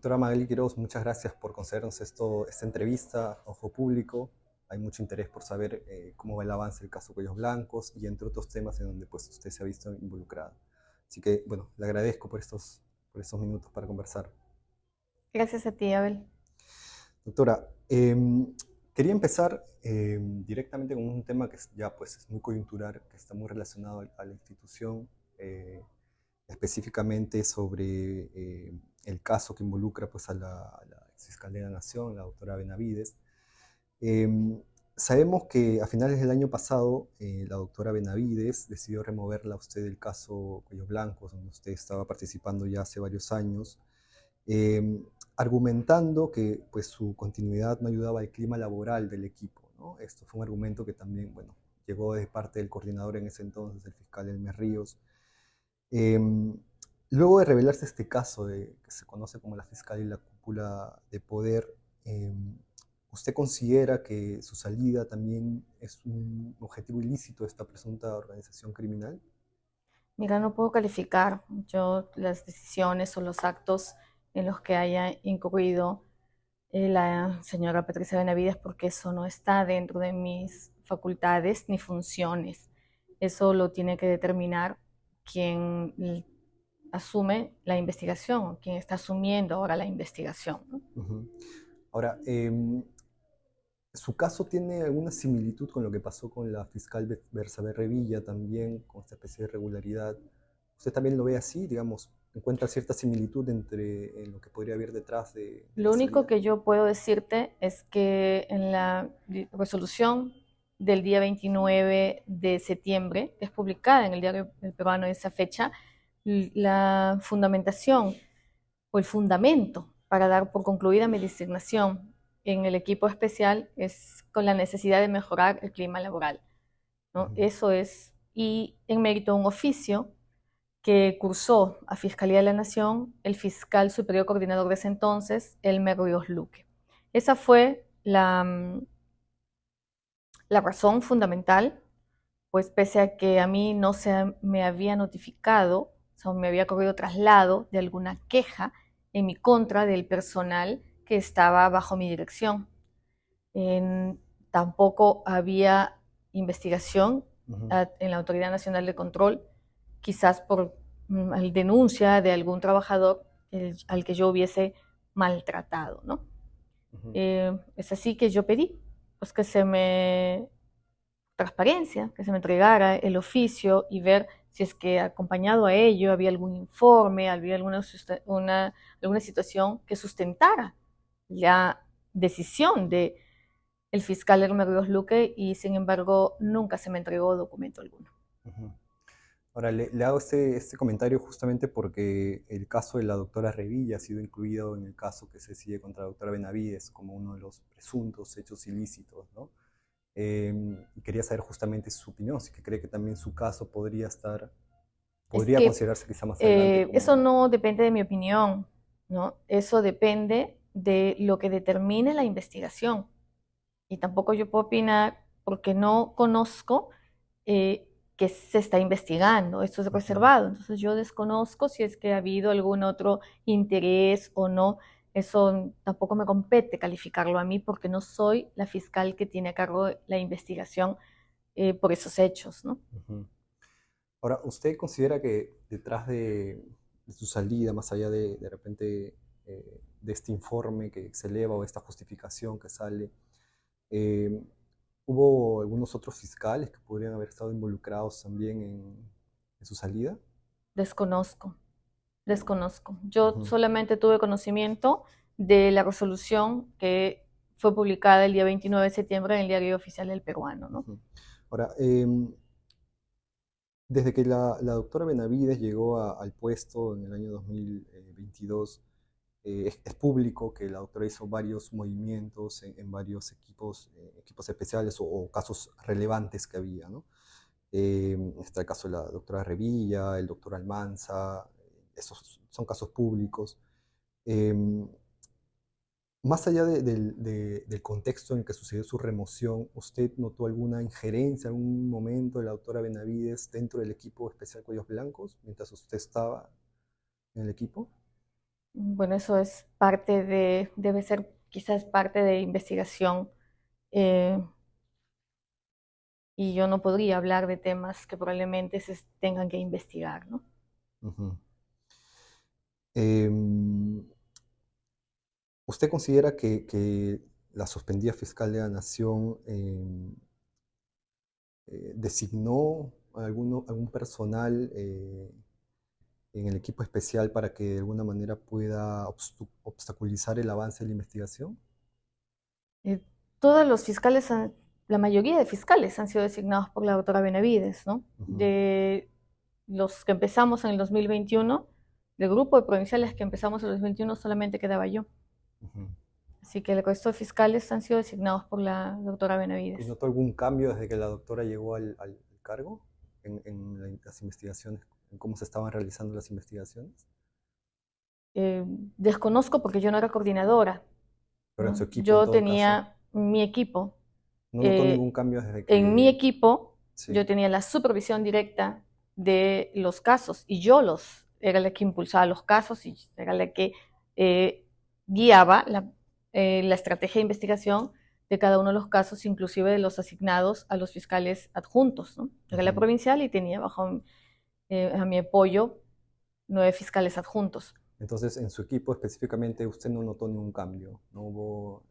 Doctora Magali Quiroz, muchas gracias por concedernos esta entrevista, Ojo Público. Hay mucho interés por saber cómo va el avance del caso Cuellos Blancos y entre otros temas en donde pues, usted se ha visto involucrada. Así que, bueno, le agradezco por estos minutos para conversar. Gracias a ti, Abel. Doctora, quería empezar directamente con un tema que ya pues, es muy coyuntural, que está muy relacionado a la institución, específicamente sobre el caso que involucra pues, a la exfiscal de la Nación, la doctora Benavides. Eh, Sabemos que a finales del año pasado la doctora Benavides decidió removerla a usted del caso Cuellos Blancos, donde usted estaba participando ya hace varios años, eh, argumentando que pues, su continuidad no ayudaba al clima laboral del equipo, ¿no? Esto fue un argumento que también, bueno, llegó de parte del coordinador en ese entonces, el fiscal Elmer Ríos. Eh, Luego de revelarse este caso que se conoce como la fiscal y la cúpula de poder, eh, ¿usted considera que su salida también es un objetivo ilícito de esta presunta organización criminal? Mira, no puedo calificar yo las decisiones o los actos en los que haya incurrido la señora Patricia Benavides porque eso no está dentro de mis facultades ni funciones. Eso lo tiene que determinar quien asume la investigación, quien está asumiendo ahora la investigación, ¿no? Ujú. Ahora, ¿su caso tiene alguna similitud con lo que pasó con la fiscal Bersabe Revilla también, con esta especie de irregularidad? ¿Usted también lo ve así, digamos, encuentra cierta similitud entre lo que podría haber detrás de la Lo único salida? que yo puedo decirte es que en la resolución del día 29 de septiembre, que es publicada en el diario El Peruano de esa fecha, la fundamentación o el fundamento para dar por concluida mi designación en el equipo especial es con la necesidad de mejorar el clima laboral, ¿no? Ujú. Eso es, y en mérito a un oficio que cursó a Fiscalía de la Nación el fiscal superior coordinador de ese entonces, Elmer Ríos Luque. Esa fue la razón fundamental, pues pese a que a mí no se me había notificado, o sea, me había corrido traslado de alguna queja en mi contra del personal que estaba bajo mi dirección. En, Tampoco había investigación Ujú. en la Autoridad Nacional de Control, quizás por denuncia de algún trabajador al que yo hubiese maltratado, ¿no? Ujú. Es así que yo pedí pues, que se me transparencia, que se me entregara el oficio y ver si es que acompañado a ello había algún informe, había alguna situación que sustentara la decisión de el fiscal Hermes Luque y sin embargo nunca se me entregó documento alguno. Ujú. Ahora, le hago este comentario justamente porque el caso de la doctora Revilla ha sido incluido en el caso que se sigue contra la doctora Benavides como uno de los presuntos hechos ilícitos, ¿no? Y quería saber justamente su opinión, si que cree que también su caso Es podría que considerarse quizá más adelante eso como... no depende de mi opinión, ¿no? Eso depende de lo que determine la investigación. Y tampoco yo puedo opinar porque no conozco eh, que se está investigando, esto es Ujú. reservado, entonces yo desconozco si es que ha habido algún otro interés o no, eso tampoco me compete calificarlo a mí porque no soy la fiscal que tiene a cargo la investigación por esos hechos, ¿no? Ujú. Ahora, ¿usted considera que detrás de su salida, más allá de repente de este informe que se eleva o esta justificación que sale, eh, hubo algunos otros fiscales que podrían haber estado involucrados también en su salida? Desconozco, desconozco. Yo Ujú. solamente tuve conocimiento de la resolución que fue publicada el día 29 de septiembre en el Diario Oficial del Peruano, ¿no? Ujú. Ahora, desde que la doctora Benavides llegó al puesto en el año 2022, es público que la doctora hizo varios movimientos en varios equipos especiales o casos relevantes que había, ¿no? Está el caso de la doctora Revilla, el doctor Almanza, esos son casos públicos. Em, Más allá del contexto en que sucedió su remoción, ¿usted notó alguna injerencia, algún momento de la doctora Benavides dentro del equipo especial Cuellos Blancos, mientras usted estaba en el equipo? Bueno, eso es parte debe ser quizás parte de investigación, eh, y yo no podría hablar de temas que probablemente se tengan que investigar, ¿no? Ujú. Em, ¿Usted considera que la suspendida fiscal de la Nación designó algún personal en el equipo especial para que de alguna manera pueda obstaculizar el avance de la investigación? Eh, todos los fiscales, la mayoría de fiscales han sido designados por la doctora Benavides, ¿no? Ujú, De los que empezamos en el 2021, del grupo de provinciales que empezamos en el 2021, solamente quedaba yo. ujú. Así que el resto de fiscales han sido designados por la doctora ¿Y Benavides. notó algún cambio desde que la doctora llegó al cargo las investigaciones, en cómo se estaban realizando las investigaciones? Eh, Desconozco porque yo no era coordinadora, Pero en su ¿no? equipo, en Yo todo caso, tenía mi equipo. ¿no notó Eh, ningún cambio desde en mi que... equipo, yo Sí. tenía la supervisión directa de los casos y era la que impulsaba los casos y era la que guiaba la estrategia de investigación de cada uno de los casos, inclusive de los asignados a los fiscales adjuntos, ¿no? Era la Ujú. provincial y tenía bajo a mi apoyo 9 fiscales adjuntos. Entonces, en su equipo específicamente, usted no notó ningún cambio, no hubo,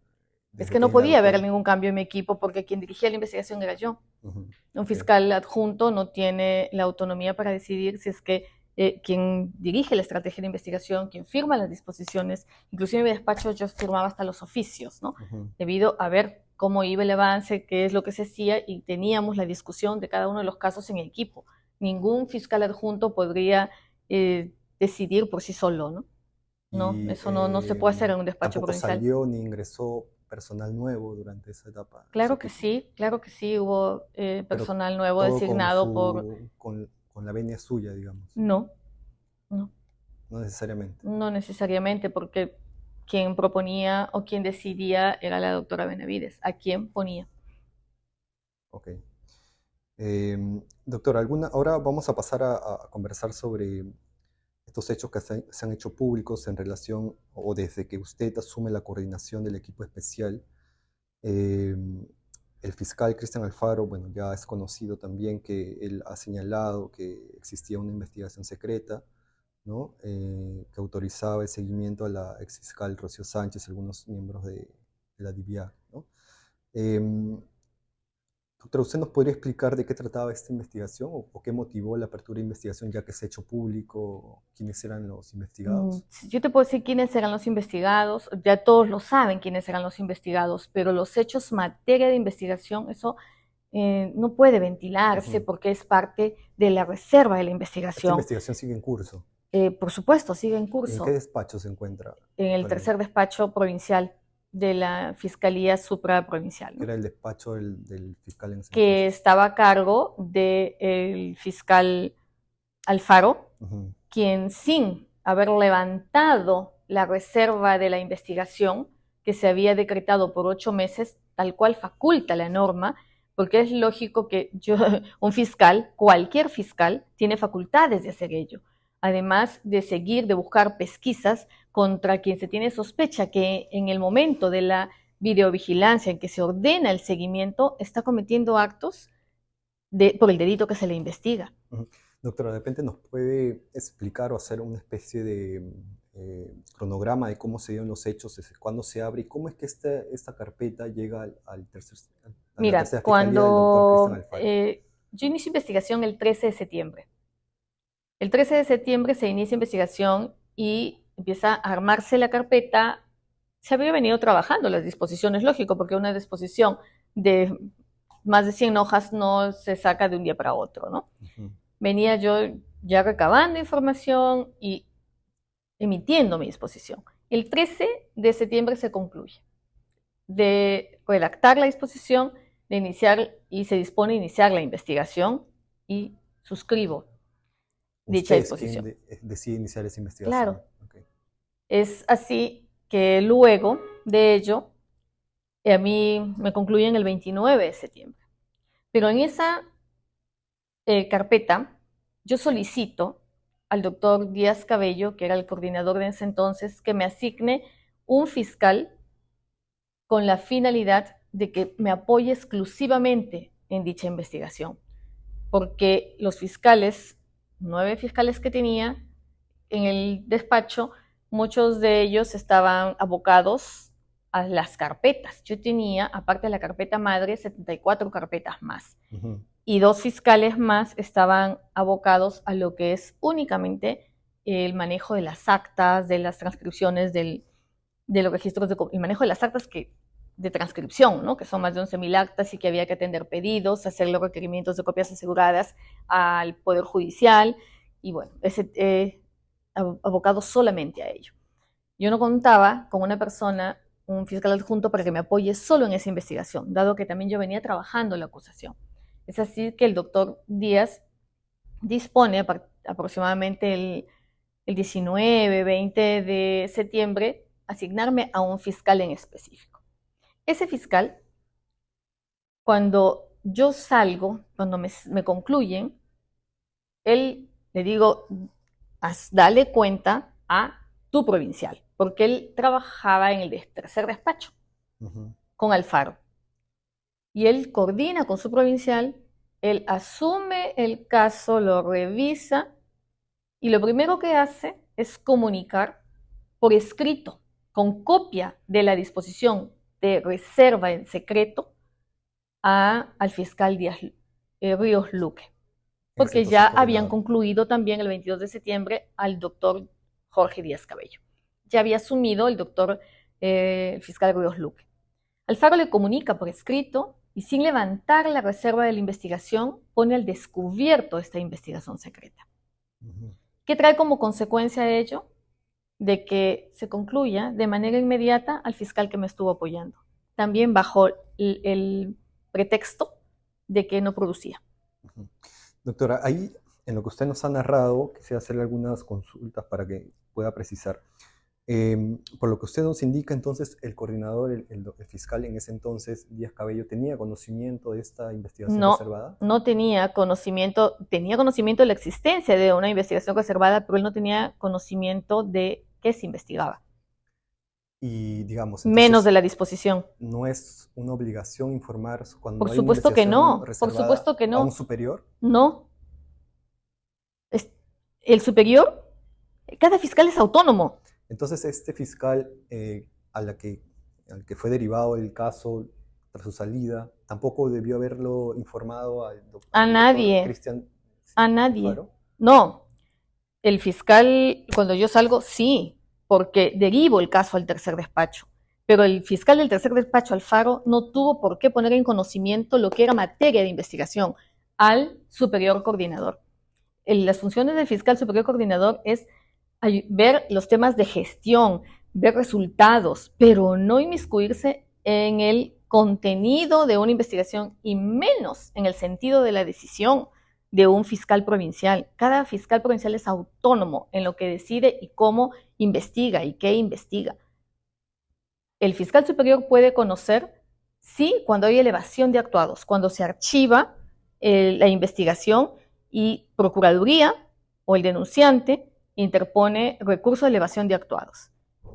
Es desde que que no es la podía haber doctora. ningún cambio en mi equipo porque quien dirigía la investigación era yo. Ujú. Un Ok. fiscal adjunto no tiene la autonomía para decidir si es que quien dirige la estrategia de investigación, quien firma las disposiciones, inclusive en mi despacho yo firmaba hasta los oficios, ¿no? Ujú. Debido a ver cómo iba el avance, qué es lo que se hacía y teníamos la discusión de cada uno de los casos en equipo. Ningún fiscal adjunto podría decidir por sí solo, ¿no? No, Y eso no se puede hacer en un despacho tampoco provincial. salió ni ingresó personal nuevo durante esa etapa en su equipo, Claro que sí, hubo pero personal nuevo todo con designado por... con la venia suya, digamos, No, no. no necesariamente. No necesariamente, porque quien proponía o quien decidía era la doctora Benavides, a quien ponía. Ok. Doctor, ahora vamos a pasar a conversar sobre estos hechos que se han hecho públicos en relación o desde que usted asume la coordinación del equipo especial. Eh, el fiscal Cristian Alfaro, bueno, ya es conocido también que él ha señalado que existía una investigación secreta, ¿no? Que autorizaba el seguimiento a la exfiscal Rocío Sánchez y algunos miembros de la DIVIAC, ¿no? Em, Doctora, ¿usted nos podría explicar de qué trataba esta investigación o qué motivó la apertura de investigación ya que se ha hecho público? ¿Quiénes eran los investigados? Yo te puedo decir quiénes eran los investigados, ya todos lo saben quiénes eran los investigados, pero los hechos materia de investigación, eso no puede ventilarse Ujú. porque es parte de la reserva de la Esta investigación. investigación sigue en curso. Por supuesto, sigue en ¿Y en qué curso despacho se encuentra en el actualmente? tercer despacho provincial de la Fiscalía Supraprovincial, Que ¿no? era el despacho del fiscal en ese Que entonces. estaba a cargo del fiscal Alfaro, Ujú, quien sin haber levantado la reserva de la investigación que se había decretado por 8 meses, tal cual faculta la norma, porque es lógico que un fiscal, cualquier fiscal, tiene facultades de hacer ello. Además de seguir, de buscar pesquisas contra quien se tiene sospecha que en el momento de la videovigilancia en que se ordena el seguimiento está cometiendo actos por el delito que se le investiga. ujú. Doctora, de repente nos puede explicar o hacer una especie de cronograma de cómo se dieron los hechos, desde cuándo se abre y cómo es que esta carpeta llega a la Mira, tercera fiscalía del doctor Cristian cuando Alfaro. yo inicio investigación el 13 de septiembre. El 13 de septiembre se inicia investigación y empieza a armarse la carpeta. Se había venido trabajando las disposiciones, lógico, porque una disposición de más de 100 hojas no se saca de un día para otro, ¿no? Ujú. Venía yo ya recabando información y emitiendo mi disposición. El 13 de septiembre se concluye de redactar la disposición, de iniciar y se dispone a iniciar la investigación y suscribo dicha Usted es quien disposición. decide iniciar esa investigación. Claro, Ok. es así que luego de ello, a mí me concluyen el 29 de septiembre. Pero en esa carpeta yo solicito al doctor Díaz Cabello, que era el coordinador de ese entonces, que me asigne un fiscal con la finalidad de que me apoye exclusivamente en dicha investigación, porque los fiscales, 9 fiscales que tenía en el despacho, muchos de ellos estaban abocados a las carpetas. Yo tenía, aparte de la carpeta madre, 74 carpetas más. Y 2 fiscales más estaban abocados a lo que es únicamente el manejo de las actas, de las transcripciones, de los registros, el manejo de las actas de transcripción, ¿no? Que son más de 11.000 actas y que había que atender pedidos, hacer los requerimientos de copias aseguradas al Poder Judicial, y bueno, abocado solamente a ello. Yo no contaba con una persona, un fiscal adjunto, para que me apoye solo en esa investigación, dado que también yo venía trabajando la acusación. Es así que el doctor Díaz dispone aproximadamente el 19, 20 de septiembre, asignarme a un fiscal en específico. Ese fiscal, cuando yo salgo, cuando me concluyen, él le digo, dale cuenta a tu provincial, porque él trabajaba en el tercer despacho con Alfaro. Y él coordina con su provincial, él asume el caso, lo revisa, y lo primero que hace es comunicar por escrito, con copia de la disposición de reserva en secreto, al fiscal Ríos Luque, porque ya habían concluido también el 22 de septiembre al doctor Jorge Díaz Cabello. Ya había asumido el doctor fiscal Ríos Luque. Alfaro le comunica por escrito y, sin levantar la reserva de la investigación, pone al descubierto esta investigación secreta. ¿Qué trae como consecuencia ello? De que se concluya de manera inmediata al fiscal que me estuvo apoyando, también bajo el pretexto de que no producía. Doctora, ahí en lo que usted nos ha narrado, quisiera hacerle algunas consultas para que pueda precisar. Por lo que usted nos indica, entonces, el coordinador, el fiscal en ese entonces, Díaz Cabello, ¿tenía conocimiento de esta investigación reservada? No tenía conocimiento de la existencia de una investigación reservada, pero él no tenía conocimiento de qué se investigaba. Y, digamos, entonces, menos de la disposición. ¿No es una obligación informar cuando por hay supuesto una que no, reservada por supuesto que no. a un superior? No. El superior, cada fiscal es autónomo. Entonces, este fiscal al que fue derivado el caso tras su salida, ¿tampoco debió haberlo informado al doctor Cristian? A nadie. Alfaro? No. El fiscal, cuando yo salgo, sí, porque derivo el caso al tercer despacho. Pero el fiscal del tercer despacho, Alfaro, no tuvo por qué poner en conocimiento lo que era materia de investigación al superior coordinador. Las funciones del fiscal superior coordinador es ver los temas de gestión, ver resultados, pero no inmiscuirse en el contenido de una investigación y menos en el sentido de la decisión de un fiscal provincial. Cada fiscal provincial es autónomo en lo que decide y cómo investiga y qué investiga. El fiscal superior puede conocer, sí, cuando hay elevación de actuados, cuando se archiva la investigación y Procuraduría o el denunciante interpone recurso de elevación de actuados.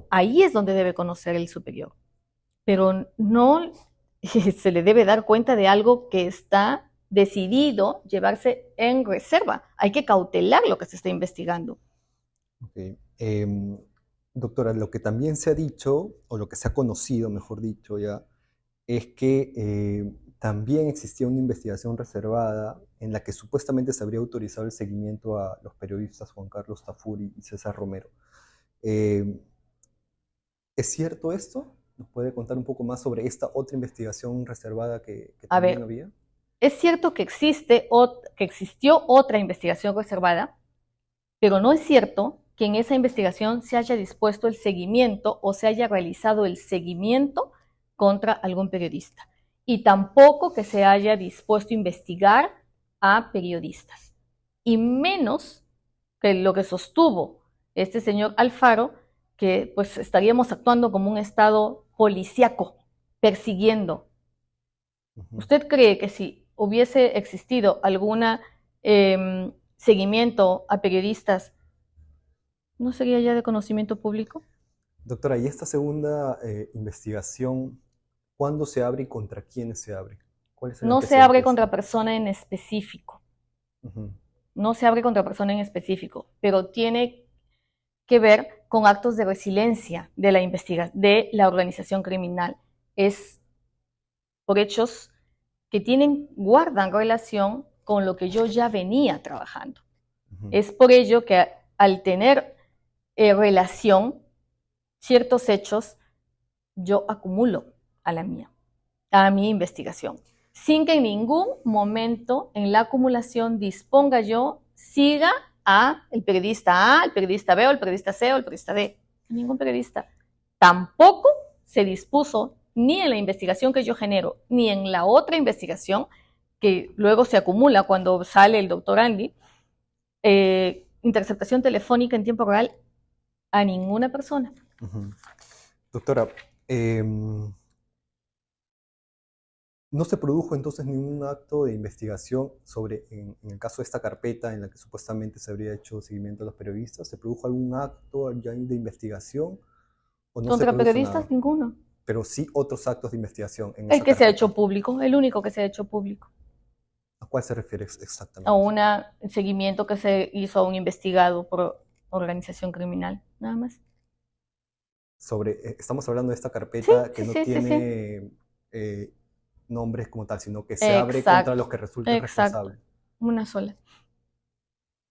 Ahí es donde debe conocer el superior. Pero no se le debe dar cuenta de algo que está decidido llevarse en reserva. Hay que cautelar lo que se está investigando. Okay. Doctora, lo que también se ha dicho, o lo que se ha conocido, mejor dicho ya, es que también existía una investigación reservada en la que supuestamente se habría autorizado el seguimiento a los periodistas Juan Carlos Tafuri y César Romero. ¿Es cierto esto? ¿Nos puede contar un poco más sobre esta otra investigación reservada que también había? Es cierto que existió otra investigación reservada, pero no es cierto que en esa investigación se haya dispuesto el seguimiento o se haya realizado el seguimiento contra algún periodista. Y tampoco que se haya dispuesto a investigar a periodistas. Y menos que lo que sostuvo este señor Alfaro, que pues estaríamos actuando como un estado policíaco, persiguiendo. ¿Usted cree que si hubiese existido algún seguimiento a periodistas, ¿No sería ya de conocimiento público? Doctora, ¿y esta segunda investigación, cuándo se abre y contra quiénes se abre? ¿Cuál es el No se abre antecedente de esto? contra persona en específico, Ujú, no se abre contra persona en específico, pero tiene que ver con actos de resiliencia de de la organización criminal. Es por hechos que guardan relación con lo que yo ya venía trabajando. ujú, Es por ello que al tener relación, ciertos hechos, yo acumulo a la mía, a mi investigación, sin que en ningún momento en la acumulación disponga yo, siga a el periodista A, el periodista B o el periodista C o el periodista D. Ningún periodista. Tampoco se dispuso ni en la investigación que yo genero, ni en la otra investigación que luego se acumula cuando sale el doctor Andy, interceptación telefónica en tiempo real a ninguna persona. ujú. Doctora, em, ¿no se produjo entonces ningún acto de investigación sobre, en el caso de esta carpeta en la que supuestamente se habría hecho seguimiento a los periodistas? ¿Se produjo algún acto ya de investigación o no se Contra produjo periodistas, nada? ninguno. Pero sí otros actos de investigación en El esa que se ha carpeta. hecho público, el único que se ha hecho público. ¿A cuál se refiere A exactamente? un seguimiento que se hizo a un investigado por organización criminal, nada más. Estamos hablando de esta Sí, carpeta que sí, no sí, sí, sí. tiene nombres como tal, sino que se abre contra los Exacto, que resulten exacto. responsables. Una sola.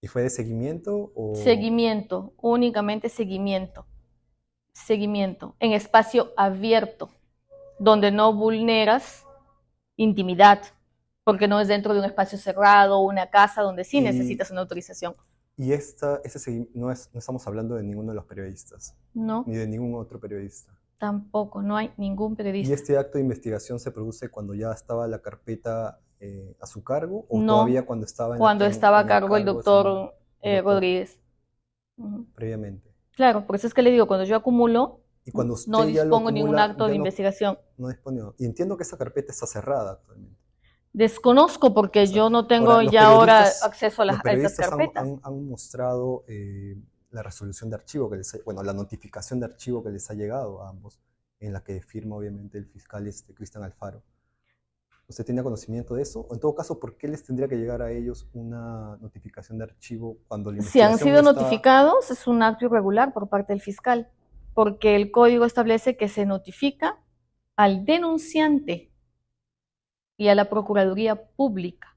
¿Y fue de seguimiento o Seguimiento, únicamente seguimiento. Seguimiento en espacio abierto, donde no vulneras intimidad, porque no es dentro de un espacio cerrado, una casa donde sí y, necesitas una autorización? no estamos hablando de ninguno de los periodistas, No, ni de ningún otro periodista? tampoco, no hay ningún ¿Y periodista. este acto de investigación se produce cuando ya estaba la carpeta a su cargo o todavía No, cuando estaba cuando estaba a en el cargo el cargo doctor el doctor Rodríguez. Ujú. previamente? Claro, por eso es que le digo, cuando yo acumulo, Y cuando no usted ya lo dispongo ningún acumula, acto de investigación. no dispone. Y entiendo que esa carpeta está cerrada actualmente. Desconozco porque Está- yo no Ahora, tengo ya ahora acceso los a esas periodistas carpetas. han mostrado la resolución de archivo bueno, la notificación de archivo que les ha llegado a ambos, en la que firma obviamente el fiscal Cristian Alfaro. ¿Usted tiene conocimiento de eso? O en todo caso, ¿por qué les tendría que llegar a ellos una notificación de archivo cuando la Si han investigación sido ya está? notificados, es un acto irregular por parte del fiscal, porque el código establece que se notifica al denunciante y a la Procuraduría Pública.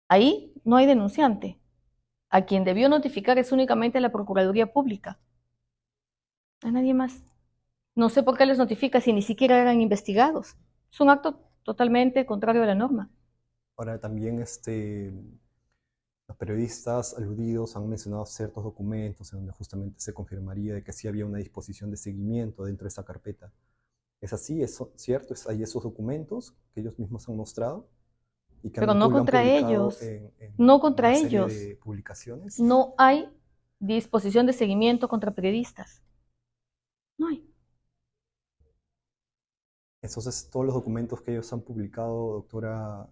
Ahí no hay denunciante. A quien debió notificar es únicamente a la Procuraduría Pública, a nadie más. No sé por qué les notifica si ni siquiera eran investigados. Es un acto totalmente contrario a la norma. Ahora también los periodistas aludidos han mencionado ciertos documentos en donde justamente se confirmaría de que sí había una disposición de seguimiento dentro de esta carpeta. ¿Es así? ¿Es cierto? ¿Hay esos documentos que ellos mismos han mostrado y que Pero no han contra publicado ellos, no en contra una serie ellos. de publicaciones? No hay disposición de seguimiento contra periodistas. No hay. Entonces, todos los documentos que ellos han publicado, doctora,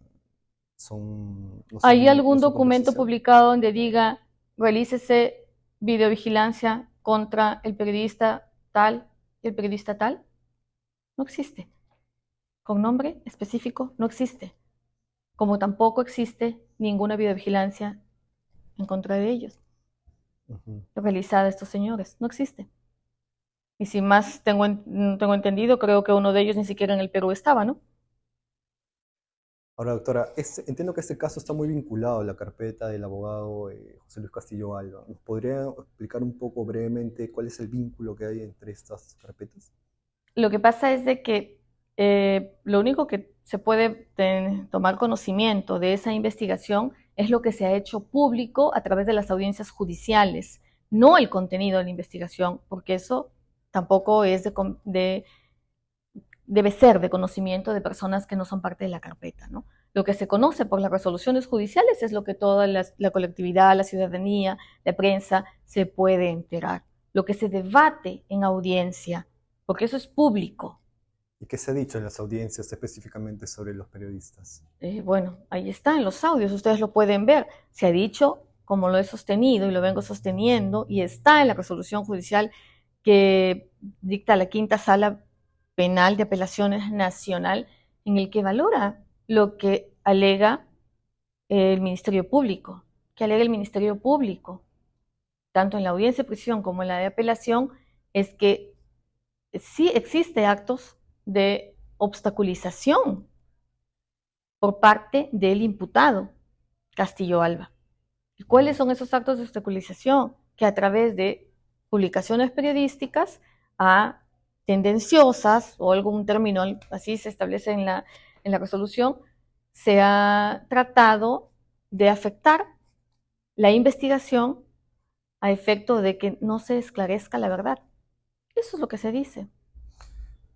¿Hay no algún son documento conversación. publicado donde diga realícese videovigilancia contra el periodista tal y el periodista tal? No existe. Con nombre específico no existe. Como tampoco existe ninguna videovigilancia en contra de ellos, Ujú. realizada a estos señores. No existe. Y si más tengo entendido, creo que uno de ellos ni siquiera en el Perú estaba, ¿no? Ahora, doctora, entiendo que este caso está muy vinculado a la carpeta del abogado José Luis Castillo Alba. ¿Nos podría explicar un poco brevemente cuál es el vínculo que hay entre estas carpetas? Lo que pasa es de que lo único que se puede tomar conocimiento de esa investigación es lo que se ha hecho público a través de las audiencias judiciales, no el contenido de la investigación, porque eso tampoco es debe ser de conocimiento de personas que no son parte de la carpeta, ¿no? Lo que se conoce por las resoluciones judiciales es lo que toda la colectividad, la ciudadanía, la prensa se puede enterar. Lo que se debate en audiencia, porque eso es público. ¿Y qué se ha dicho en las audiencias específicamente sobre los periodistas? Bueno, ahí está en los audios, ustedes lo pueden ver. Se ha dicho como lo he sostenido y lo vengo sosteniendo, y está en la resolución judicial que dicta la Quinta Sala Penal de Apelaciones Nacional, en el que valora lo que alega el Ministerio Público, tanto en la audiencia de prisión como en la de apelación, es que sí existe actos de obstaculización por parte del imputado Castillo Alba. ¿Y cuáles son esos actos de obstaculización? Que a través de publicaciones periodísticas tendenciosas, o algún término así se establece en la resolución, se ha tratado de afectar la investigación a efecto de que no se esclarezca la verdad. Eso es lo que se dice.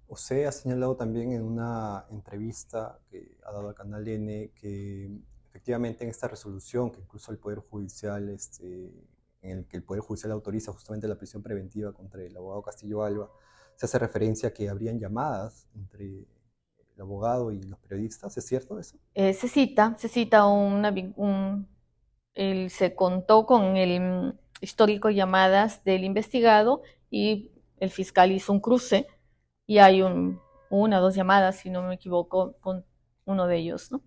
Usted ha señalado también en una entrevista que ha dado al Canal N que efectivamente en esta resolución, que incluso el Poder Judicial, en el que el Poder Judicial autoriza justamente la prisión preventiva contra el abogado Castillo Alba, se hace referencia a que habrían llamadas entre el abogado y los periodistas. ¿Es cierto eso? Se cita se contó con el histórico llamadas del investigado, y el fiscal hizo un cruce y hay una o dos llamadas, si no me equivoco, con uno de ellos, ¿no?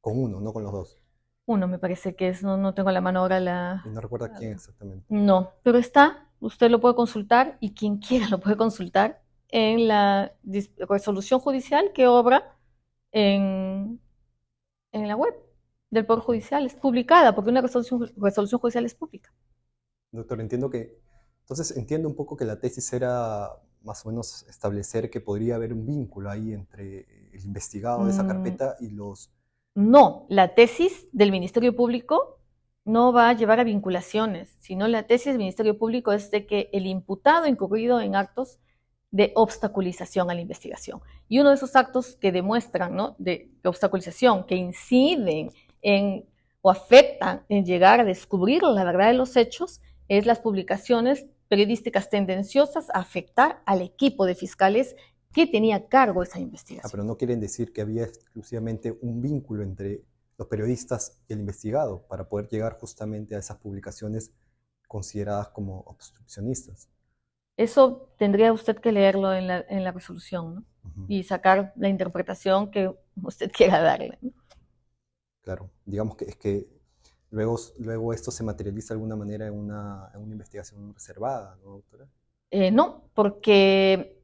Con uno, no con los dos. Uno me parece que es, no tengo a la mano ahora Y no recuerda quién exactamente. No, pero está, usted lo puede consultar, y quien quiera lo puede consultar en la resolución judicial que obra en, en la web del Poder Judicial. Es publicada, porque una resolución judicial es pública. Doctor, entonces entiendo un poco que la tesis era más o menos establecer que podría haber un vínculo ahí entre el investigado de esa carpeta y los... No, la tesis del Ministerio Público no va a llevar a vinculaciones, sino la tesis del Ministerio Público es de que el imputado ha incurrido en actos de obstaculización a la investigación. Y uno de esos actos que demuestran, ¿no?, de obstaculización, que inciden en o afectan en llegar a descubrir la verdad de los hechos, es las publicaciones periodísticas tendenciosas a afectar al equipo de fiscales que tenía a cargo esa investigación. Pero no quieren decir que había exclusivamente un vínculo entre los periodistas y el investigado para poder llegar justamente a esas publicaciones consideradas como obstruccionistas. Eso tendría usted que leerlo en la resolución, ¿no? Y sacar la interpretación que usted quiera darle, ¿no? Claro, digamos que es que luego esto se materializa de alguna manera en una investigación reservada, ¿no, doctora? No, porque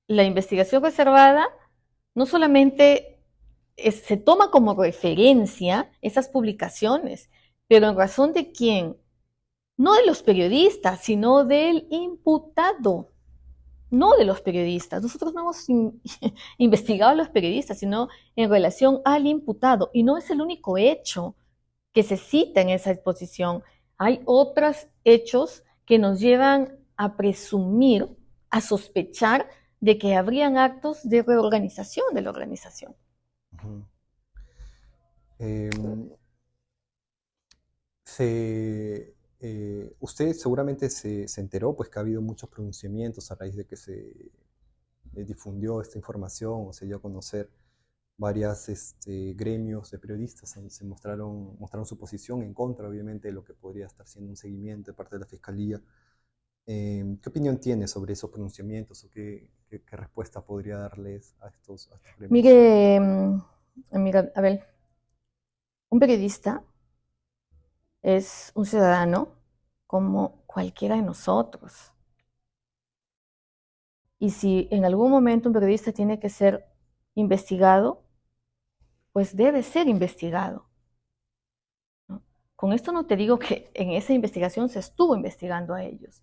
la investigación reservada no solamente se toma como referencia esas publicaciones, pero en razón de quién, no de los periodistas, sino del imputado, no de los periodistas. Nosotros no hemos investigado a los periodistas, sino en relación al imputado, y no es el único hecho que se cita en esa exposición. Hay otros hechos que nos llevan a presumir, a sospechar de que habrían actos de reorganización de la organización. Uh-huh. Usted seguramente se enteró pues que ha habido muchos pronunciamientos a raíz de que se difundió esta información o se dio a conocer. Varios gremios de periodistas mostraron su posición en contra, obviamente, de lo que podría estar siendo un seguimiento de parte de la Fiscalía. ¿Qué opinión tiene sobre esos pronunciamientos o qué respuesta podría darles a estos gremios? Mire, a ver, un periodista es un ciudadano como cualquiera de nosotros. Y si en algún momento un periodista tiene que ser investigado, pues debe ser investigado, ¿no? Con esto no te digo que en esa investigación se estuvo investigando a ellos.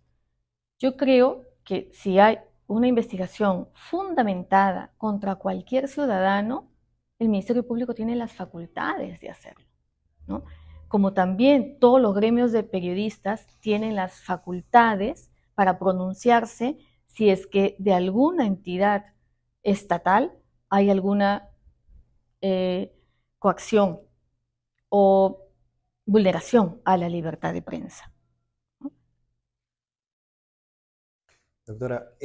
Yo creo que si hay una investigación fundamentada contra cualquier ciudadano, el Ministerio Público tiene las facultades de hacerlo, ¿no? Como también todos los gremios de periodistas tienen las facultades para pronunciarse si es que de alguna entidad estatal hay alguna coacción o vulneración a la libertad de prensa. Doctora,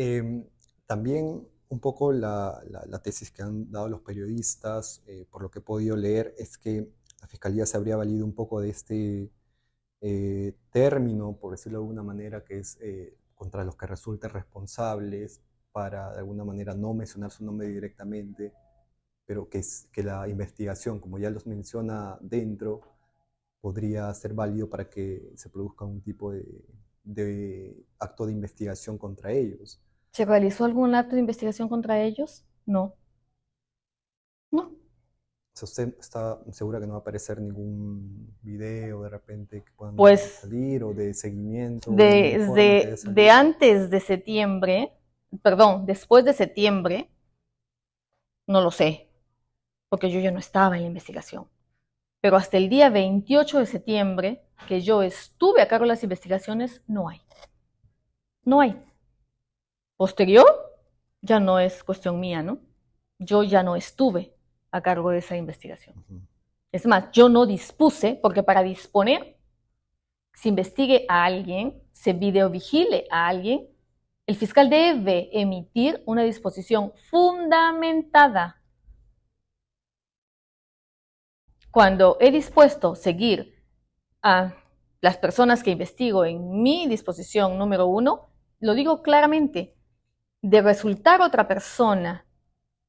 también un poco la tesis que han dado los periodistas, por lo que he podido leer, es que la Fiscalía se habría valido un poco de término, por decirlo de alguna manera, que es contra los que resulten responsables, para de alguna manera no mencionar su nombre directamente, pero que la investigación, como ya los menciona dentro, podría ser válido para que se produzca un tipo de acto de investigación contra ellos. ¿Se realizó algún acto de investigación contra ellos? No, no. O sea, ¿usted está segura que no va a aparecer ningún video de repente que puedan Pues salir o de seguimiento, un informe que haya desde salido? antes de septiembre, perdón, después de septiembre, no lo sé, porque yo ya no estaba en la investigación. Pero hasta el día 28 de septiembre, que yo estuve a cargo de las investigaciones, no hay. No hay. Posterior, ya no es cuestión mía, ¿no? Yo ya no estuve a cargo de esa investigación. Ujú. Es más, yo no dispuse, porque para disponer, se investigue a alguien, se videovigile a alguien, el fiscal debe emitir una disposición fundamentada. Cuando he dispuesto seguir a las personas que investigo en mi disposición número 1, lo digo claramente, de resultar otra persona,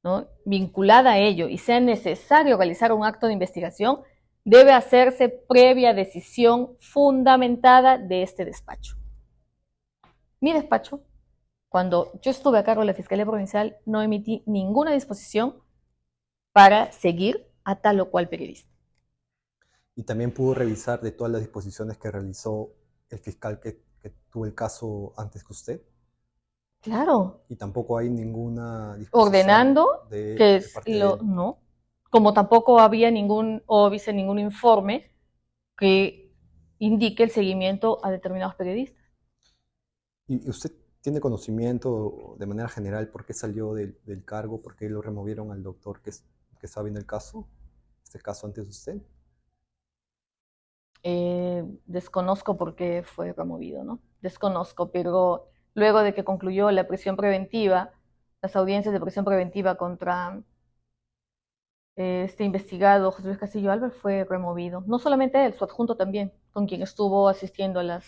¿no?, vinculada a ello y sea necesario realizar un acto de investigación, debe hacerse previa decisión fundamentada de este despacho. Mi despacho, cuando yo estuve a cargo de la Fiscalía Provincial, no emití ninguna disposición para seguir a tal o cual periodista. Y también pudo revisar de todas las disposiciones que realizó el fiscal que tuvo el caso antes que usted. Claro, Y tampoco hay ninguna disposición ordenando que de es parte de lo él. no, como tampoco había ningún óbice, ningún informe que indique el seguimiento a determinados periodistas. ¿Y usted tiene conocimiento de manera general por qué salió del cargo, por qué lo removieron al doctor que sabe en el caso, este caso antes de usted? Desconozco por qué fue removido, ¿no? Desconozco, pero luego de que concluyó la prisión preventiva, las audiencias de prisión preventiva contra este investigado José Luis Castillo Álvarez, fue removido. No solamente él, su adjunto también, con quien estuvo asistiendo a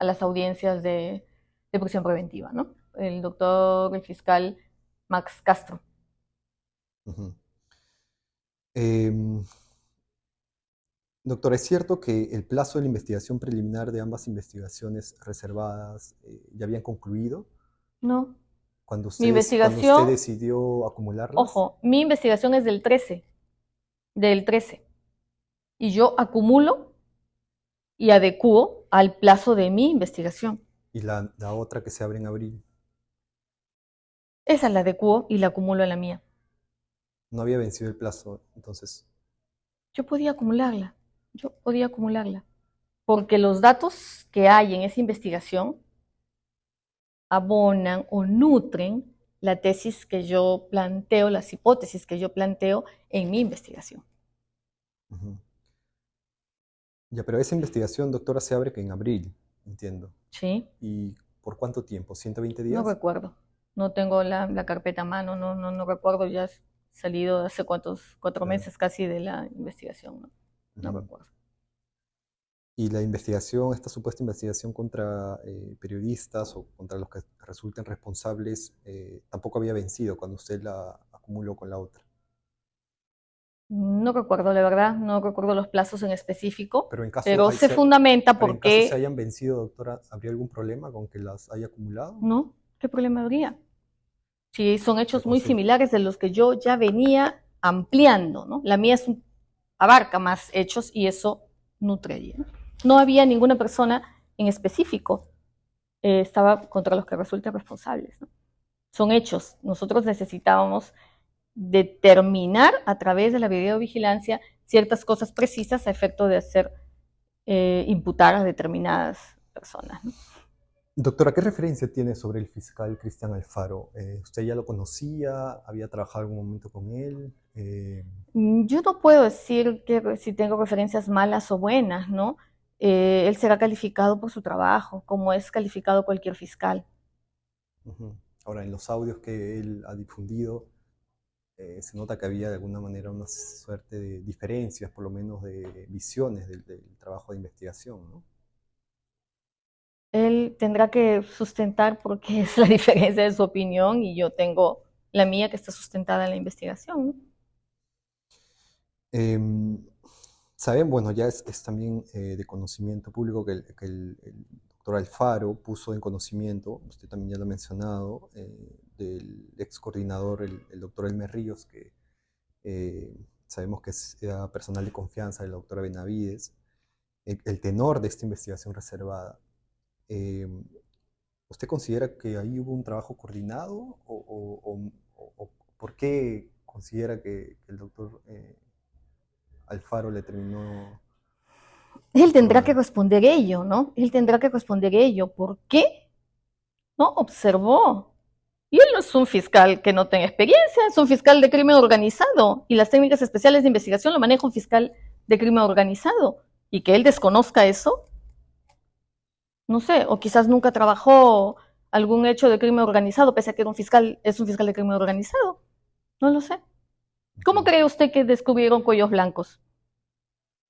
las audiencias de prisión preventiva, ¿no? El doctor, el fiscal Max Castro. Ujú. Em, Doctor, ¿es cierto que el plazo de la investigación preliminar de ambas investigaciones reservadas ya habían concluido No, cuando mi cuando usted investigación, decidió acumularlas? ojo, mi investigación es del 13, y yo acumulo y adecuo al plazo de mi investigación. Y la otra que se abre en abril. Esa la adecuo y la acumulo a la mía. No había vencido el plazo, entonces. Yo podía acumularla, porque los datos que hay en esa investigación abonan o nutren la tesis que yo planteo, las hipótesis que yo planteo en mi investigación. Ujú. Ya, pero esa investigación, doctora, se abre que en abril, entiendo. ¿Sí? ¿Y por cuánto tiempo? ¿120 No días? recuerdo. No tengo la carpeta a mano, no recuerdo. Ya has salido hace cuántos, 4 Claro. meses casi de la investigación. No Ujú. recuerdo. Y la investigación, esta supuesta investigación contra periodistas o contra los que resulten responsables, tampoco había vencido cuando usted la acumuló con la otra. No recuerdo, la verdad, no recuerdo los plazos en específico, Pero en caso, pero se fundamenta pero en caso se porque, hayan vencido, doctora, ¿habría algún problema con que las haya acumulado? ¿no? ¿Qué problema habría? Si son ¿Se hechos muy considera? similares de los que yo ya venía ampliando, ¿no? La mía abarca más hechos y eso nutrería. No había ninguna persona en específico, estaba contra los que resulten responsables, ¿no? Son hechos. Nosotros necesitábamos determinar a través de la videovigilancia ciertas cosas precisas a efecto de hacer imputar a determinadas personas, ¿no? Doctora, ¿qué referencia tiene sobre el fiscal Cristian Alfaro? ¿Usted ya lo conocía? ¿Había trabajado algún momento con él? Yo no puedo decir que si tengo referencias malas o buenas, ¿no? Él será calificado por su trabajo, como es calificado cualquier fiscal. Ujú. Ahora, en los audios que él ha difundido, se nota que había de alguna manera una suerte de diferencias, por lo menos de visiones del trabajo trabajo de investigación, ¿no? Él tendrá que sustentar porque es la diferencia de su opinión y yo tengo la mía que está sustentada en la investigación, ¿no? Em, Saben, bueno, ya es también de conocimiento público que el doctor Alfaro puso en conocimiento, usted también ya lo ha mencionado, del ex coordinador, el doctor Elmer Ríos, que eh, sabemos que era personal de confianza de la doctora Benavides, el tenor de esta investigación reservada. Eh, ¿Usted considera que ahí hubo un trabajo coordinado o por qué considera que el doctor Alfaro le terminó Él tendrá que aprobando? responder ello, ¿no? Él tendrá que responder ello. ¿Por qué? ¿No? Observó. Y él no es un fiscal que no tenga experiencia, es un fiscal de crimen organizado. Y las técnicas especiales de investigación lo maneja un fiscal de crimen organizado. Y que él desconozca eso, no sé, o quizás nunca trabajó algún hecho de crimen organizado, pese a que era es un fiscal de crimen organizado. No lo sé. ¿Cómo cree usted que descubrieron cuellos blancos?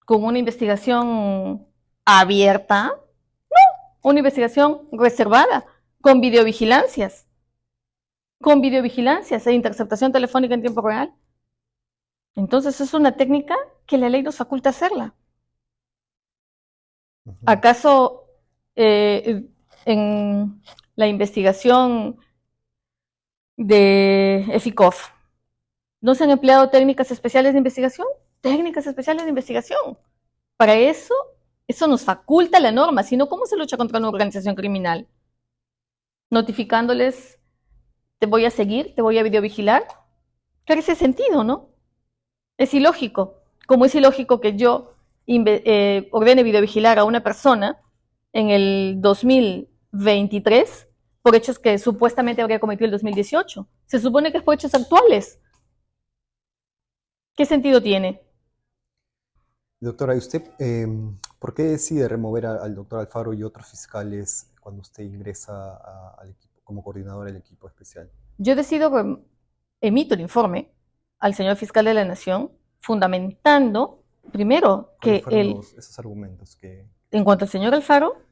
¿Con una investigación abierta? Una investigación reservada, con videovigilancias e interceptación telefónica en tiempo real. Entonces es una técnica que la ley nos faculta hacerla. Ujú. ¿Acaso en la investigación de EFICOF no se han empleado técnicas especiales de investigación? Técnicas especiales de investigación. Para eso nos faculta la norma, sino ¿cómo se lucha contra una organización criminal? Notificándoles, te voy a seguir, te voy a videovigilar. Carece sentido, ¿no? Es ilógico. Como es ilógico que yo ordene videovigilar a una persona en el 2023 por hechos que supuestamente habría cometido el 2018. Se supone que es por hechos actuales. ¿Qué sentido tiene? Doctora, ¿y usted por qué decide remover al doctor Alfaro y otros fiscales cuando usted ingresa al equipo, como coordinador del equipo especial? Yo decido, emito el informe al señor fiscal de la Nación, fundamentando, primero, ¿Cuáles que fueron él, esos argumentos que... en cuanto al señor Alfaro,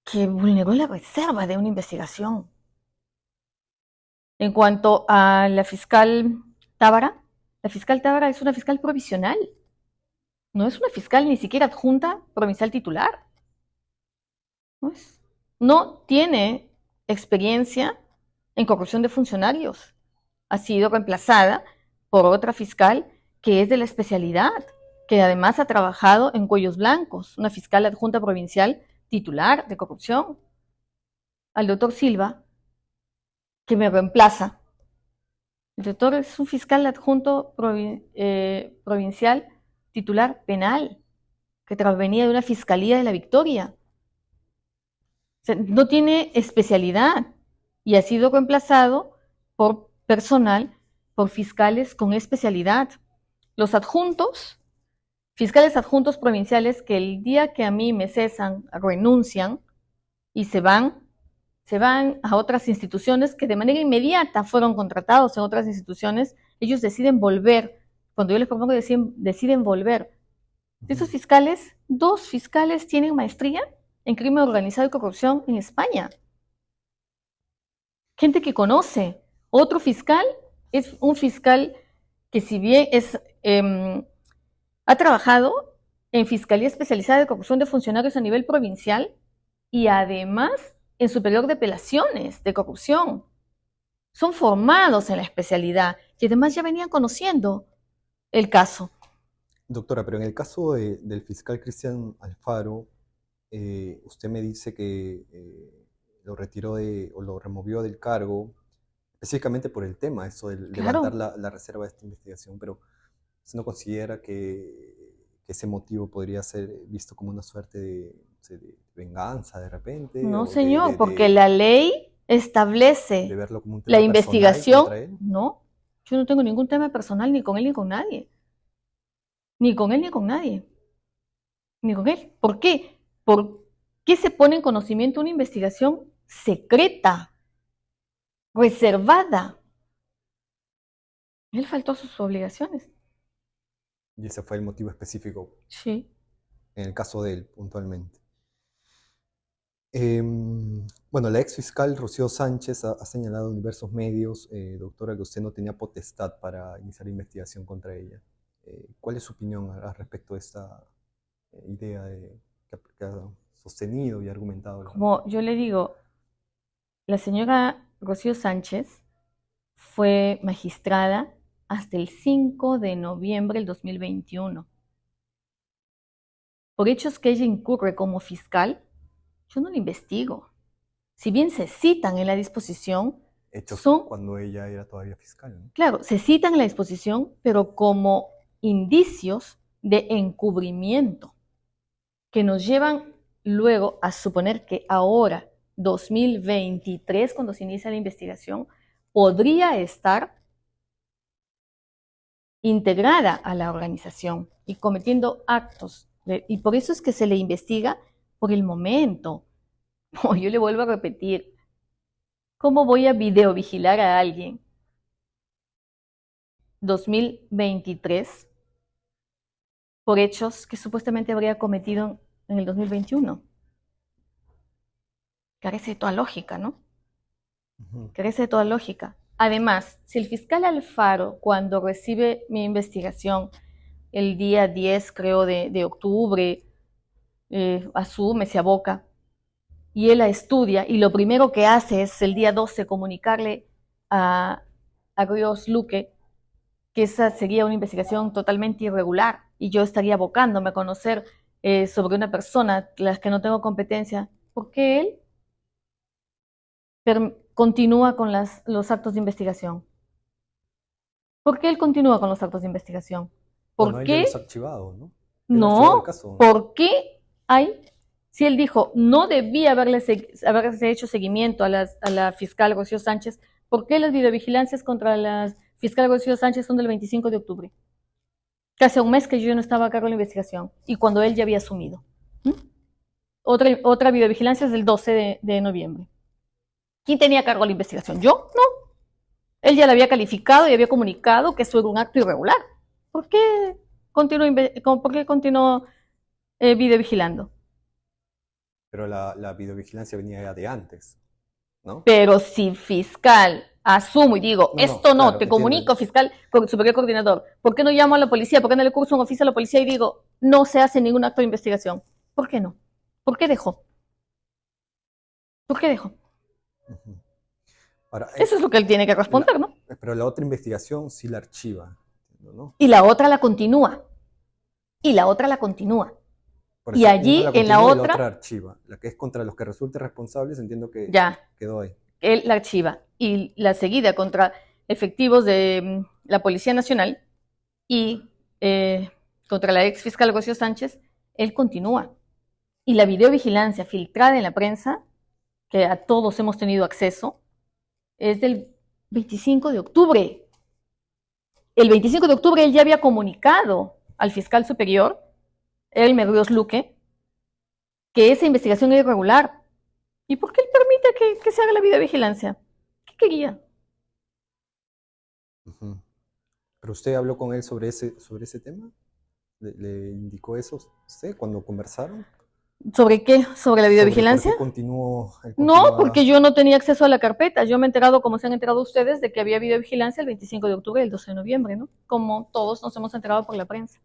que vulneró la reserva de una investigación. En cuanto a la fiscal Tábara es una fiscal provisional, no es una fiscal ni siquiera adjunta provincial titular. No, no tiene experiencia en corrupción de funcionarios. Ha sido reemplazada por otra fiscal que es de la especialidad, que además ha trabajado en Cuellos Blancos, una fiscal adjunta provincial titular de corrupción. Al doctor Silva, que me reemplaza. El doctor es un fiscal adjunto provincial titular penal, que venía de una fiscalía de la Victoria. O sea, no tiene especialidad y ha sido reemplazado por personal, por fiscales con especialidad. Los adjuntos, fiscales adjuntos provinciales que el día que a mí me cesan, renuncian y se van a otras instituciones que de manera inmediata fueron contratados en otras instituciones, ellos deciden volver. Cuando yo les propongo deciden volver. De esos Ujú. fiscales, 2 fiscales tienen maestría en crimen organizado y corrupción en España. Gente que conoce. Otro fiscal es un fiscal que si bien ha trabajado en Fiscalía Especializada de Corrupción de Funcionarios a nivel provincial y además en Superior de Apelaciones de Corrupción. Son formados en la especialidad y además ya venían conociendo el caso. Doctora, pero en el caso del fiscal Cristian Alfaro, usted me dice que lo retiró o lo removió del cargo específicamente por el tema, eso de levantar Claro, la reserva de esta investigación, pero ¿usted no considera que ese motivo podría ser visto como una suerte de, no sé, de venganza de repente, no o señor, porque la ley de establece verlo como un la tema personal investigación. contra él? No, yo no tengo ningún tema personal ni con él ni con nadie. Ni con él ni con nadie. Ni con él. ¿Por qué? ¿Por qué se pone en conocimiento una investigación secreta, reservada? Él faltó a sus obligaciones. Y ese fue el motivo específico. Sí. en el caso de él, puntualmente. Bueno, la ex fiscal Rocío Sánchez ha señalado en diversos medios, doctora, que usted no tenía potestad para iniciar investigación contra ella. ¿Cuál es su opinión al respecto de esta idea que ha sostenido y argumentado? Como yo le digo, la señora Rocío Sánchez fue magistrada hasta el 5 de noviembre del 2021. Por hechos que ella incurre como fiscal, yo no la investigo. Si bien se citan en la disposición, Hechos son, cuando ella era todavía fiscal, ¿no? claro, se citan en la disposición, pero como indicios de encubrimiento que nos llevan luego a suponer que ahora, 2023, cuando se inicia la investigación, podría estar integrada a la organización y cometiendo actos. Y por eso es que se le investiga por el momento. No, yo le vuelvo a repetir, ¿cómo voy a videovigilar a alguien 2023 por hechos que supuestamente habría cometido en el 2021? Carece de toda lógica, ¿no? Carece de toda lógica. Además, si el fiscal Alfaro, cuando recibe mi investigación el día 10, creo, de octubre, asume, se aboca, y él la estudia, y lo primero que hace es el día 12 comunicarle a Ríos Luque que esa sería una investigación totalmente irregular, y yo estaría abocándome a conocer sobre una persona las que no tengo competencia, porque él continúa con los actos de investigación. ¿Por qué él continúa con los actos de investigación? Bueno, ¿Por él ya los ha qué archivado, ¿no? Él ha archivado el no? caso. ¿Por qué hay? Si él dijo, no debía haberse hecho seguimiento a la fiscal Rocío Sánchez, ¿por qué las videovigilancias contra la fiscal Rocío Sánchez son del 25 de octubre? Casi un mes que yo ya no estaba a cargo de la investigación, y cuando él ya había asumido. ¿Mm? Otra videovigilancia es del 12 de noviembre. ¿Quién tenía a cargo de la investigación? ¿Yo? No. Él ya la había calificado y había comunicado que eso era un acto irregular. ¿Por qué continuó videovigilando? Pero la videovigilancia venía ya de antes, ¿no? Pero si fiscal asumo y digo, No, no, esto no, claro, te entiendo. comunico, fiscal superior coordinador, ¿por qué no llamo a la policía? ¿Por qué no le curso un oficio a la policía y digo, no se hace ningún acto de investigación? ¿Por qué no? ¿Por qué dejó? ¿Por qué dejó? Ahora, Eso es lo que él tiene que responder, ¿no? pero la otra investigación sí la archiva, ¿no? Y la otra la continúa. Y la otra la continúa. Por Y eso una allí, la en la continúa y la otra otra, archiva. La que es contra los que resulte responsables, entiendo que ya, quedó ahí. él la archiva. Y la seguida contra efectivos de la Policía Nacional y contra la ex fiscal Rocío Sánchez, él continúa. Y la videovigilancia filtrada en la prensa, que a todos hemos tenido acceso, es del 25 de octubre. El 25 de octubre él ya había comunicado al fiscal superior, Elmer Ríos Luque, que esa investigación era irregular. ¿Y por qué él permite que se haga la videovigilancia? ¿Qué quería? ¿Pero usted habló con él sobre ese tema? ¿Le indicó eso usted cuando conversaron? ¿Sobre qué? ¿Sobre la ¿Sobre por videovigilancia? qué continuó, él No, continuaba? porque yo no tenía acceso a la carpeta. Yo me he enterado, como se han enterado ustedes, de que había videovigilancia el 25 de octubre y el 12 de noviembre, ¿no? Como todos nos hemos enterado por la prensa.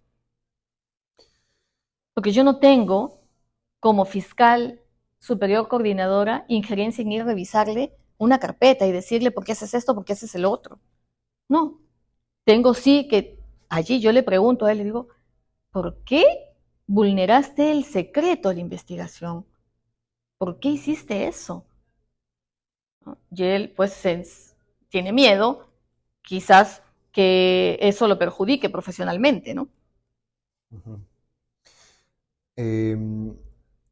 Porque yo no tengo, como fiscal superior coordinadora, injerencia en ir a revisarle una carpeta y decirle por qué haces esto, por qué haces el otro. No. Tengo sí que allí yo le pregunto a él, le digo, ¿por qué vulneraste el secreto de la investigación? ¿Por qué hiciste eso? ¿No? Y él, pues, tiene miedo, quizás que eso lo perjudique profesionalmente, ¿no? Uh-huh.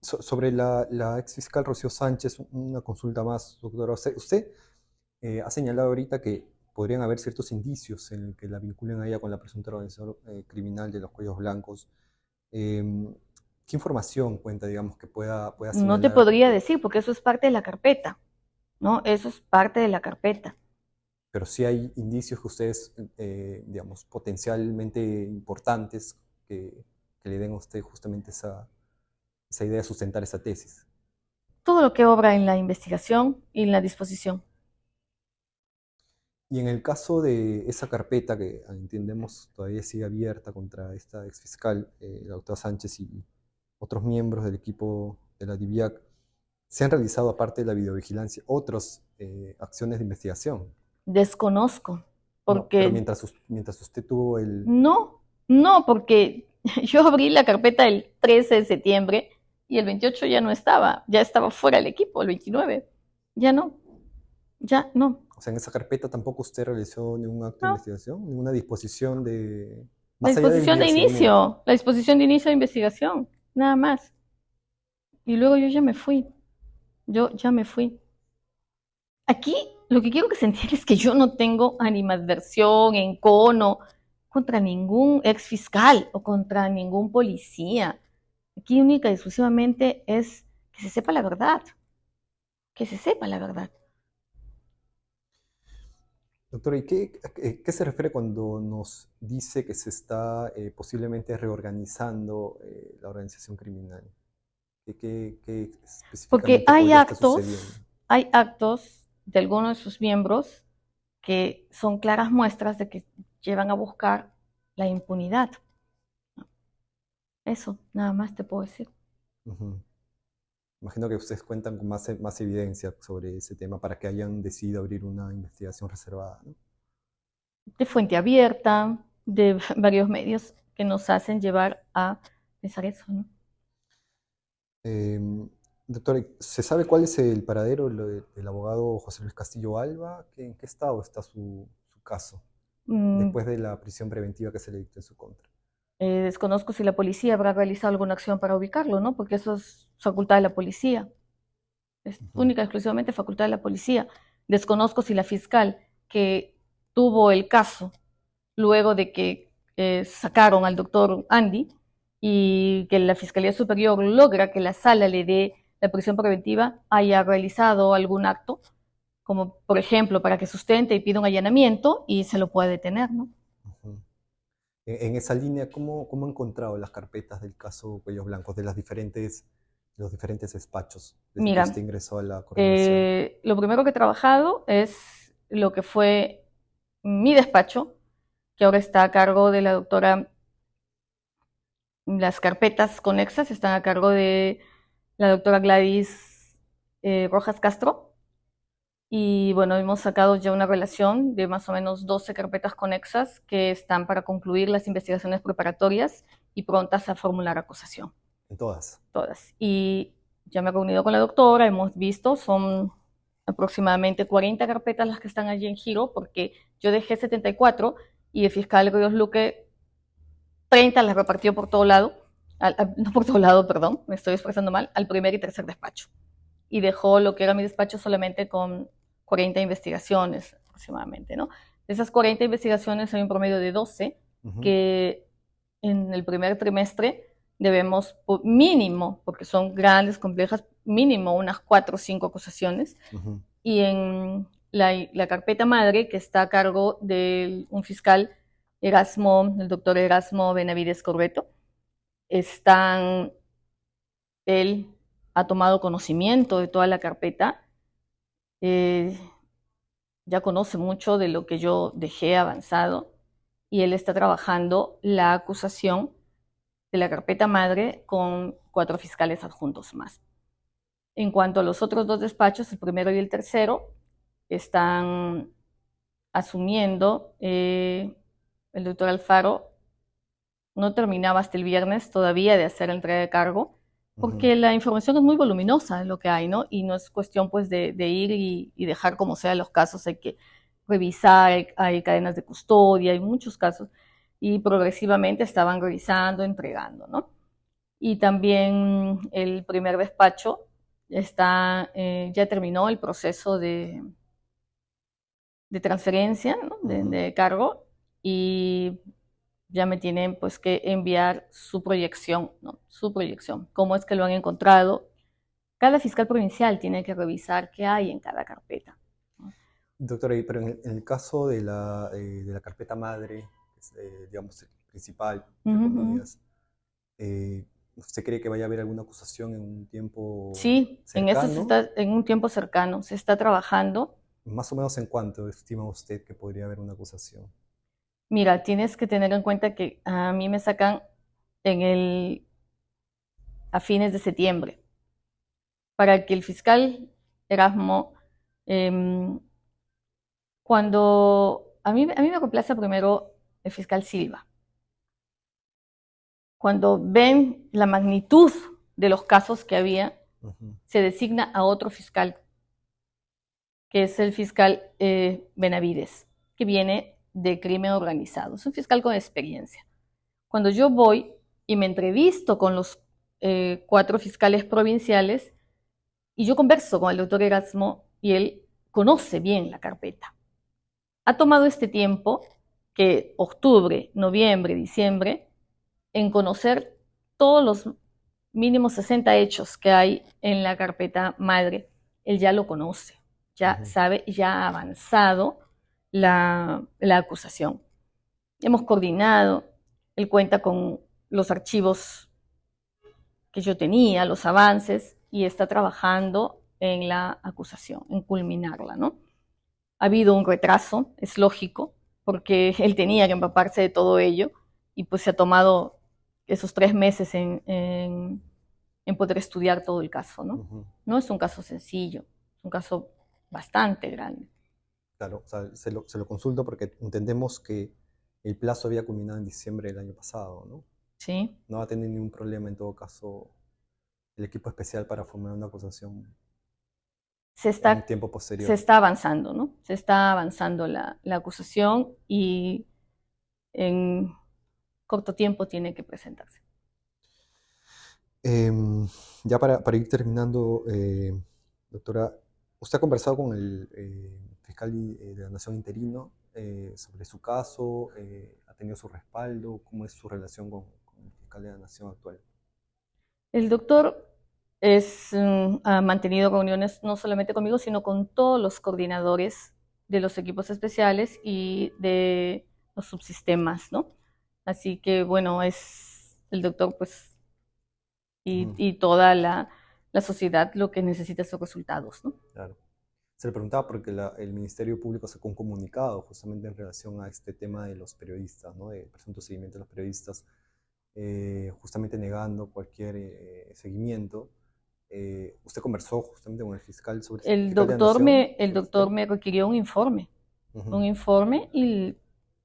Sobre la ex fiscal Rocío Sánchez, una consulta más, doctora. Usted ha señalado ahorita que podrían haber ciertos indicios en el que la vinculen a ella con la presunta organización criminal de los cuellos blancos. ¿Qué información cuenta, digamos, que pueda No te señalar? podría decir, porque eso es parte de la carpeta, ¿no? Eso es parte de la carpeta. Pero sí hay indicios que ustedes, digamos, potencialmente importantes que que le den a usted justamente esa idea de sustentar esa tesis? Todo lo que obra en la investigación y en la disposición. Y en el caso de esa carpeta que entendemos todavía sigue abierta contra esta exfiscal, la doctora Sánchez y otros miembros del equipo de la DIVIAC, se han realizado, aparte de la videovigilancia, otras acciones de investigación. Desconozco, No, pero porque mientras usted tuvo el... no, no, porque yo abrí la carpeta el 13 de septiembre y el 28 ya estaba fuera del equipo, el 29. Ya no, ya no, O sea, en esa carpeta tampoco usted realizó ningún acto de no. investigación, ninguna disposición de... La Más allá disposición de del seguimiento. inicio, la disposición de inicio de investigación, nada más. Y luego yo ya me fui, yo ya me fui. Aquí lo que quiero que se entienda es que yo no tengo animadversión, encono contra ningún ex fiscal o contra ningún policía. Aquí única y exclusivamente es que se sepa la verdad, que se sepa la verdad. Doctora, ¿y qué se refiere cuando nos dice que se está posiblemente reorganizando la organización criminal? ¿Qué Porque específicamente podría estar sucediendo? hay actos de algunos de sus miembros que son claras muestras de que llevan a buscar la impunidad. Eso, nada más te puedo decir. Ujú. Imagino que ustedes cuentan con más evidencia sobre ese tema para que hayan decidido abrir una investigación reservada, ¿no? De fuente abierta, de varios medios que nos hacen llevar a pensar eso, ¿no? Em, Doctor, ¿se sabe cuál es el paradero del abogado José Luis Castillo Alba? ¿En qué estado está su caso Mm, después de la prisión preventiva que se le dictó en su contra? desconozco si la policía habrá realizado alguna acción para ubicarlo, ¿no? Porque eso es facultad de la policía, es Ujú, única y exclusivamente facultad de la policía. Desconozco si la fiscal que tuvo el caso luego de que sacaron al doctor Andy y que la Fiscalía Superior logra que la sala le dé la prisión preventiva, haya realizado algún acto, como por ejemplo para que sustente y pida un allanamiento y se lo pueda detener, ¿no? ujú. En esa línea, ¿cómo ha encontrado las carpetas del caso Cuellos Blancos de los diferentes despachos desde que Mira, usted ingresó a la coordinación? lo primero que he trabajado es lo que fue mi despacho, que ahora está a cargo de la doctora, las carpetas conexas están a cargo de la doctora Gladys Rojas Castro. Y bueno, hemos sacado ya una relación de más o menos 12 carpetas conexas que están para concluir las investigaciones preparatorias y prontas a formular acusación, En todas. todas. Y ya me he reunido con la doctora, hemos visto, son aproximadamente 40 carpetas las que están allí en giro, porque yo dejé 74 y el fiscal Ríos Luque 30 las repartió por todo lado, no por todo lado, perdón, me estoy expresando mal, al primer y tercer despacho. Y dejó lo que era mi despacho solamente con 40 investigaciones aproximadamente, ¿no? De esas 40 investigaciones hay un promedio de 12 Ujú, que en el primer trimestre debemos mínimo, porque son grandes, complejas, mínimo unas 4 o 5 acusaciones. ujú. Y en la carpeta madre, que está a cargo de un fiscal Erasmo, el doctor Erasmo Benavides Corbeto, están, él ha tomado conocimiento de toda la carpeta, eh, ya conoce mucho de lo que yo dejé avanzado y él está trabajando la acusación de la carpeta madre con 4 fiscales adjuntos más. En cuanto a los otros 2 despachos, el primero y el tercero, están asumiendo, el doctor Alfaro no terminaba hasta el viernes todavía de hacer la entrega de cargo, Ujú. porque la información es muy voluminosa lo que hay, ¿no? Y no es cuestión pues de ir y dejar como sea los casos, hay que revisar, hay cadenas de custodia, hay muchos casos, y progresivamente estaban revisando, entregando, ¿no? Y también el primer despacho ya terminó el proceso de transferencia, ¿no? Ujú. De cargo, y ya me tienen pues que enviar su proyección, ¿no? Su proyección, cómo es que lo han encontrado. Cada fiscal provincial tiene que revisar qué hay en cada carpeta, ¿no? Doctora, pero en el caso de la carpeta madre, que es, digamos, el principal, Uh entre -huh. comillas, ¿Usted cree que vaya a haber alguna acusación en un tiempo Sí, en eso se cercano? está, en un tiempo cercano, se está trabajando. Más o menos en cuánto estima usted que podría haber una acusación. Mira, tienes que tener en cuenta que a mí me sacan en a fines de septiembre para que el fiscal Erasmo, eh, cuando a mí me complace primero el fiscal Silva, cuando ven la magnitud de los casos que había, Ujú, se designa a otro fiscal, que es el fiscal Benavides, que viene de crimen organizado. Es un fiscal con experiencia. Cuando yo voy y me entrevisto con los 4 fiscales provinciales y yo converso con el doctor Erasmo y él conoce bien la carpeta. Ha tomado este tiempo, que octubre, noviembre, diciembre, en conocer todos los mínimos 60 hechos que hay en la carpeta madre. Él ya lo conoce, ya ujú. sabe, ya ha avanzado la acusación. Hemos coordinado, él cuenta con los archivos que yo tenía, los avances, y está trabajando en la acusación, en culminarla, ¿no? Ha habido un retraso, es lógico, porque él tenía que empaparse de todo ello y pues se ha tomado esos 3 meses en poder estudiar todo el caso, ¿no? Ujú. No es un caso sencillo, es un caso bastante grande. Claro, o sea, se lo consulto porque entendemos que el plazo había culminado en diciembre del año pasado, ¿no? ¿Sí? No va a tener ningún problema en todo caso el equipo especial para formular una acusación Se en un está, tiempo se posterior. está avanzando, ¿no? Se está avanzando la acusación y en corto tiempo tiene que presentarse. Em, ya para ir terminando, doctora, ¿usted ha conversado con el fiscal de la Nación interino sobre su caso? ¿Ha tenido su respaldo? ¿Cómo es su relación con el fiscal de la Nación actual? El doctor ha mantenido reuniones no solamente conmigo, sino con todos los coordinadores de los equipos especiales y de los subsistemas, ¿no? Así que, bueno, es el doctor, pues, Ujú, y toda la sociedad lo que necesita son resultados, ¿no? claro. Se le preguntaba porque el Ministerio Público sacó un comunicado justamente en relación a este tema de los periodistas, ¿no? De presunto seguimiento de los periodistas, justamente negando cualquier seguimiento. ¿Usted conversó justamente con el fiscal sobre el fiscal de la Nación El sobre este doctor tema? me requirió un Ujú, informe y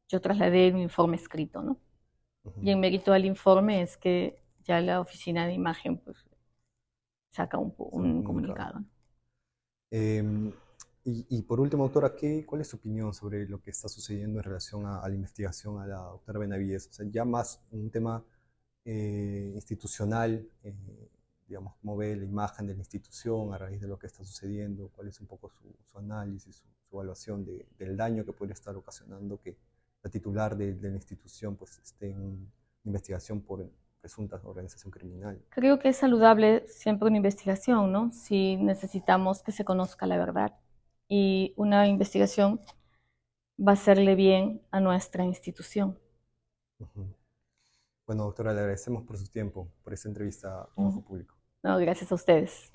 yo trasladé un informe escrito, ¿no? Y ujú, en mérito al informe es que ya la oficina de imagen, pues, saca es un un comunicado. comunicado. Em, y por último, doctora, ¿cuál es su opinión sobre lo que está sucediendo en relación a la investigación a la doctora Benavides? O sea, ya más un tema institucional, digamos, cómo ve la imagen de la institución a raíz de lo que está sucediendo, cuál es un poco su análisis, su evaluación del daño que puede estar ocasionando que la titular de la institución pues, esté en investigación por presunta organización criminal. Creo que es saludable siempre una investigación, ¿no? Si necesitamos que se conozca la verdad. Y una investigación va a hacerle bien a nuestra institución. Ujú. Bueno, doctora, le agradecemos por su tiempo, por esta entrevista con Mm. Ojo Público. No, gracias a ustedes.